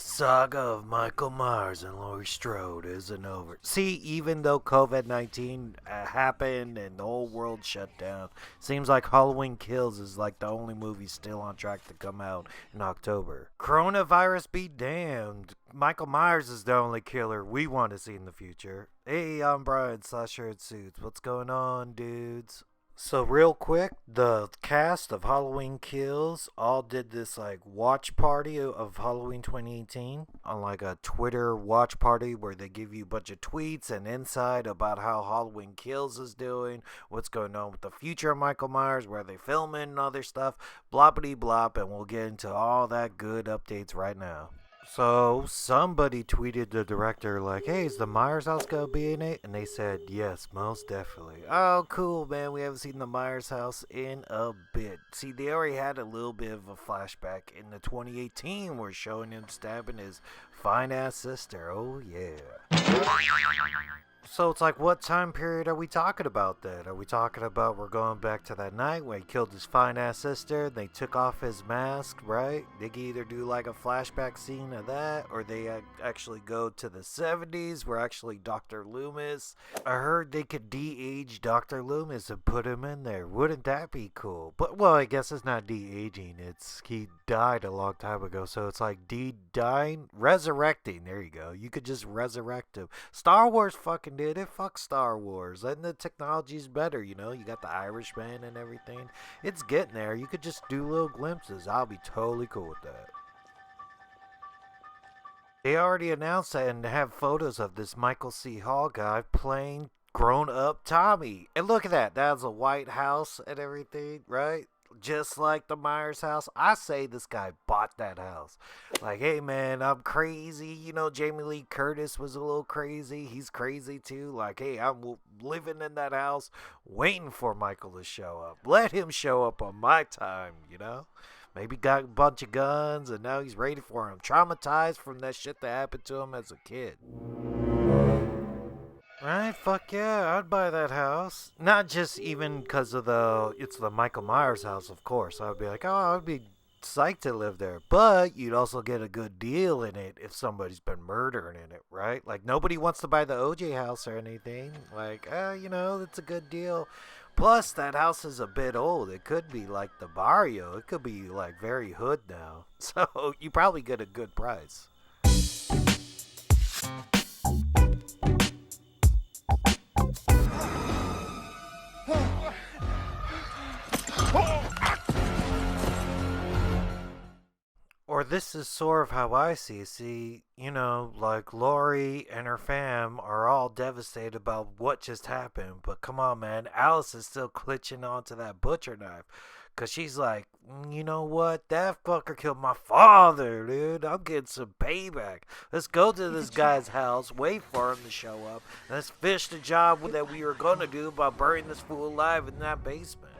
saga of Michael Myers and Laurie Strode isn't over. See, even though COVID-19 happened and the whole world shut down, seems like Halloween Kills is like the only movie still on track to come out in October. Coronavirus be damned. Michael Myers is the only killer we want to see in the future. Hey, I'm Brian /Shirt Suits. What's going on, dudes? So real quick, the cast of Halloween Kills all did this like watch party of Halloween 2018 on like a Twitter watch party where they give you a bunch of tweets and insight about how Halloween Kills is doing, what's going on with the future of Michael Myers, where they filming and other stuff, bloppity blop, and we'll get into all that good updates right now. So somebody tweeted the director like, "Hey, is the Myers house gonna be in it?" And they said, "Yes, most definitely." Oh, cool, man. We haven't seen the Myers house in a bit. See, they already had a little bit of a flashback in the 2018 where showing him stabbing his fine ass sister. Oh yeah. So it's like, what time period are we talking about then? Are we talking about we're going back to that night when he killed his fine-ass sister and they took off his mask, right? They can either do like a flashback scene of that, or they actually go to the 70s where actually Dr. Loomis. I heard they could de-age Dr. Loomis and put him in there. Wouldn't that be cool? But, well, I guess it's not de-aging. It's, he died a long time ago, so it's like de-dying? Resurrecting, there you go. You could just resurrect him. Star Wars fucking did it. Fuck Star Wars. And the technology's better, you know. You got the Irishman and everything. It's getting there. You could just do little glimpses. I'll be totally cool with that. They already announced that and have photos of this Michael C. Hall guy playing grown-up Tommy. And look at that. That's a White House and everything, right? Just like the Myers house. I say this guy bought that house. Like, hey man, I'm crazy. You know, Jamie Lee Curtis was a little crazy. He's crazy too. Like, hey, I'm living in that house waiting for Michael to show up. Let him show up on my time, you know? Maybe got a bunch of guns and now he's ready for him. Traumatized from that shit that happened to him as a kid. Right, fuck yeah, I'd buy that house. Not just even because of it's the Michael Myers house, of course. I'd be like, oh, I'd be psyched to live there. But you'd also get a good deal in it if somebody's been murdering in it, right? Like, nobody wants to buy the OJ house or anything. Like, you know, it's a good deal. Plus, that house is a bit old. It could be like the barrio. It could be like very hood now. So, you probably get a good price. Or this is sort of how I see it. See, you know, like Laurie and her fam are all devastated about what just happened. But come on, man. Alice is still clutching onto that butcher knife. Because she's like, you know what? That fucker killed my father, dude. I'm getting some payback. Let's go to this guy's house, wait for him to show up, and let's finish the job that we were going to do by burying this fool alive in that basement.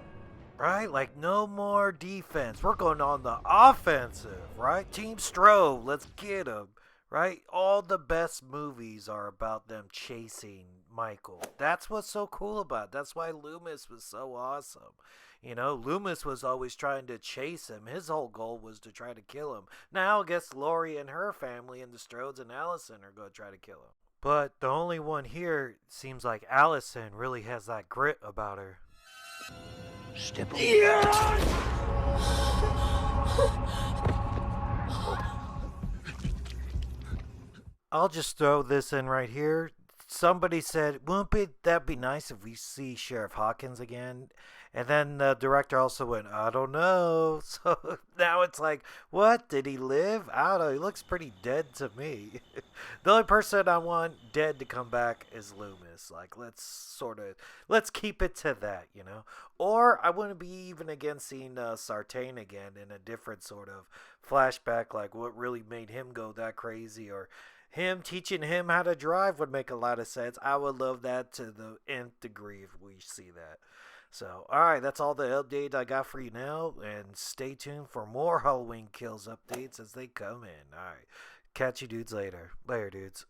Right? Like, no more defense. We're going on the offensive, right? Team Strode, let's get him, right? All the best movies are about them chasing Michael. That's what's so cool about it. That's why Loomis was so awesome. You know, Loomis was always trying to chase him. His whole goal was to try to kill him. Now, I guess Laurie and her family and the Strodes and Allison are going to try to kill him. But the only one here seems like Allison really has that grit about her. Step I'll just throw this in right here. Somebody said, wouldn't that be nice if we see Sheriff Hawkins again? And then the director also went, I don't know. So now it's like, what? Did he live? I don't know. He looks pretty dead to me. The only person I want dead to come back is Loomis. Like, let's keep it to that, you know? Or I wouldn't be even against seeing Sartain again in a different sort of flashback, like what really made him go that crazy, or him teaching him how to drive would make a lot of sense. I would love that to the nth degree if we see that. So, alright, that's all the update I got for you now, and stay tuned for more Halloween Kills updates as they come in. Alright, catch you dudes later. Later, dudes.